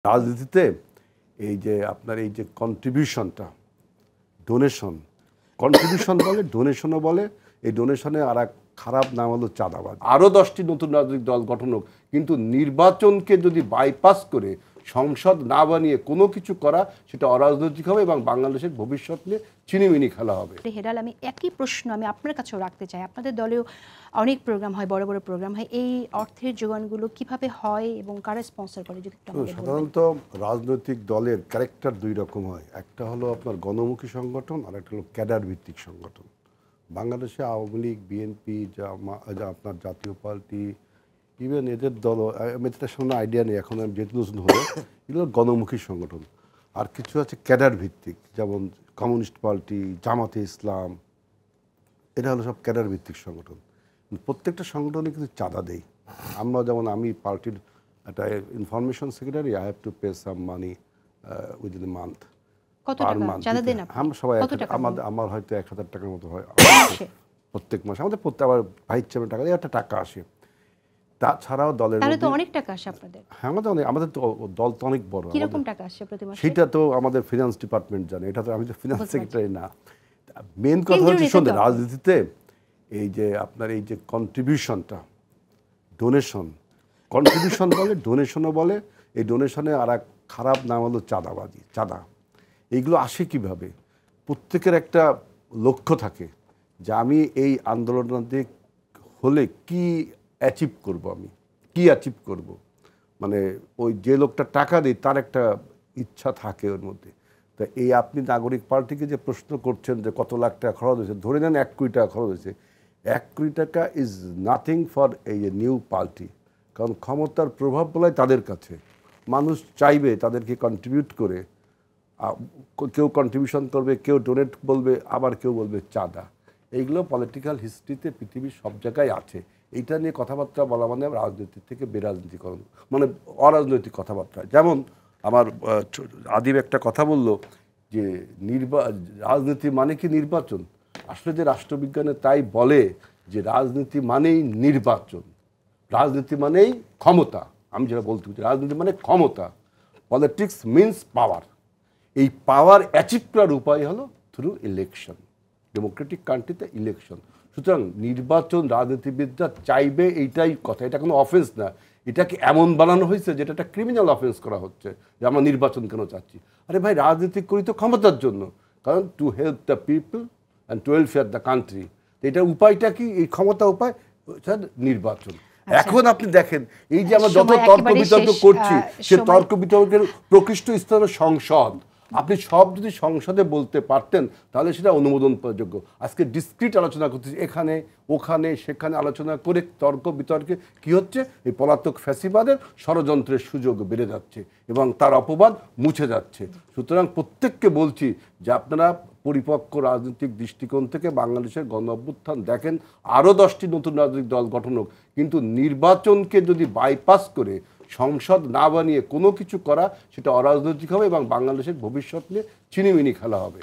রাজনীতিতে এই যে আপনার এই যে কন্ট্রিবিউশনটা, ডোনেশন, কন্ট্রিবিউশন বলে, ডোনেশনও বলে। এই ডোনেশনে আর এক খারাপ নাম হলো চাঁদাবাজ। আরও 10টি নতুন রাজনৈতিক দল গঠন হোক, কিন্তু নির্বাচনকে যদি বাইপাস করে সংসদ না বানিয়ে কোনো কিছু করা, সেটা অরাজনৈতিক হবে এবং বাংলাদেশের ভবিষ্যৎ নিয়ে চিনিমিনি খেলা হবে। হেলাল, আমি একই প্রশ্ন আমি আপনার কাছেও রাখতে চাই। আপনাদের দলেও অনেক প্রোগ্রাম হয়, বড় বড় প্রোগ্রাম হয়, এই অর্থের যোগানগুলো কিভাবে হয় এবং কারা স্পন্সর করে? যদি সাধারণত রাজনৈতিক দলের ক্যারেক্টার দুই রকম হয়। একটা হলো আপনার গণমুখী সংগঠন, আর একটা হলো ক্যাডার ভিত্তিক সংগঠন। বাংলাদেশে আওয়ামী লীগ, বিএনপি, আপনার জাতীয় পার্টি, ইভেন এদের দল, আমি এটার সামনে আইডিয়া নেই এখন, আমি যেহেতু নতুন হলো, এগুলো গণমুখী সংগঠন। আর কিছু আছে ক্যাডার ভিত্তিক, যেমন কমিউনিস্ট পার্টি, জামাতে ইসলাম, এটা হলো সব ক্যাডার ভিত্তিক সংগঠন। প্রত্যেকটা সংগঠনে কিন্তু চাঁদা দেয়। আমরা যেমন, আমি পার্টির একটা information secretary, I have to pay some money within a month, per month. আমরা সবাই আমার হয়তো 1000 টাকার মতো হয় প্রত্যেক মাসে। আমাদের আবার ভাইস চেয়ারম্যান টাকা দিয়ে একটা টাকা আসে। তাছাড়াও দলের অনেক টাকা আসে আপনাদের। হ্যাঁ, আমাদের তো দল তো অনেক বড়। কিরকম টাকা আসে প্রতি মাসে? সেটা তো আমাদের ফিনান্স ডিপার্টমেন্ট জানে, এটা তো আমি তো ফিনান্স সেক্রেটারি না। মেন কথা হচ্ছে, শোনেন, রাজনীতিতে এই যে আপনার এই যে কন্ট্রিবিউশনটা, ডোনেশন, কন্ট্রিবিউশন বলে, ডোনেশনও বলে। এই ডোনেশনে আর এক খারাপ নাম হলো চাঁদাবাজি, চাঁদা। এইগুলো আসে কিভাবে? প্রত্যেকের একটা লক্ষ্য থাকে যে আমি এই আন্দোলনাত্মক হলে কি অ্যাচিভ করব, আমি কি অ্যাচিভ করব। মানে ওই যে লোকটা টাকা দেয় তার একটা ইচ্ছা থাকে ওর মধ্যে। তা এই আপনি নাগরিক পার্টিকে যে প্রশ্ন করছেন যে কত লাখ টাকা খরচ হয়েছে, ধরে নেন 1 কোটি টাকা খরচ হয়েছে। 1 কোটি টাকা ইজ নাথিং ফর এই নিউ পার্টি, কারণ ক্ষমতার প্রভাব বলে তাদের কাছে। মানুষ চাইবে তাদেরকে কন্ট্রিবিউট করে, কেউ কন্ট্রিবিউশন করবে, কেউ ডোনেট বলবে, আবার কেউ বলবে চাঁদা। এইগুলো পলিটিক্যাল হিস্ট্রিতে পৃথিবীর সব জায়গায় আছে। এইটা নিয়ে কথাবার্তা বলা মানে রাজনীতি থেকে বেরাজনীতিকরণ, মানে অরাজনৈতিক কথাবার্তা। যেমন আমার আদিব একটা কথা বললো যে রাজনীতি মানে কি নির্বাচন। আসলে যে রাষ্ট্রবিজ্ঞানে তাই বলে যে রাজনীতি মানেই নির্বাচন, রাজনীতি মানেই ক্ষমতা। আমি যেটা বলতে চাই, রাজনীতি মানে ক্ষমতা। পলিটিক্স মিনস পাওয়ার। এই পাওয়ার অ্যাচিভ করার উপায় হলো থ্রু ইলেকশন। ডেমোক্রেটিক কান্ট্রিতে ইলেকশন। সুতরাং নির্বাচন রাজনীতিবিদরা চাইবে, এইটাই কথা। এটা কোনো অফেন্স না। এটাকে এমন বানানো হয়েছে যেটা একটা ক্রিমিনাল অফেন্স করা হচ্ছে, যে আমরা নির্বাচন কেন চাচ্ছি। আরে ভাই, রাজনীতি করি তো ক্ষমতার জন্য, কারণ to help the people and to welfare the country. এটার উপায়টা কি? এই ক্ষমতা উপায় নির্বাচন। এখন আপনি দেখেন, এই যে আমরা যত তর্ক বিতর্ক করছি, সে তর্ক বিতর্কের প্রকৃষ্ট স্থান সংসদ। আপনি সব যদি সংসদে বলতে পারতেন তাহলে সেটা অনুমোদন যোগ্য। আজকে ডিসক্রিট আলোচনা করতেছি, এখানে ওখানে সেখানে আলোচনা করে তর্ক বিতর্কে কি হচ্ছে? এই পলাতক ফ্যাসিবাদের ষড়যন্ত্রের সুযোগ বেড়ে যাচ্ছে এবং তার অপবাদ মুছে যাচ্ছে। সুতরাং প্রত্যেককে বলছি যে আপনারা পরিপক্ক রাজনৈতিক দৃষ্টিকোণ থেকে বাংলাদেশের গণ অভ্যুত্থান দেখেন। আরও 10টি নতুন রাজনৈতিক দল গঠন হোক, কিন্তু নির্বাচনকে যদি বাইপাস করে সংসদ না বানিয়ে কোনো কিছু করা, সেটা অরাজনৈতিক হবে এবং বাংলাদেশের ভবিষ্যৎ নিয়ে চিনিমিনি খেলা হবে।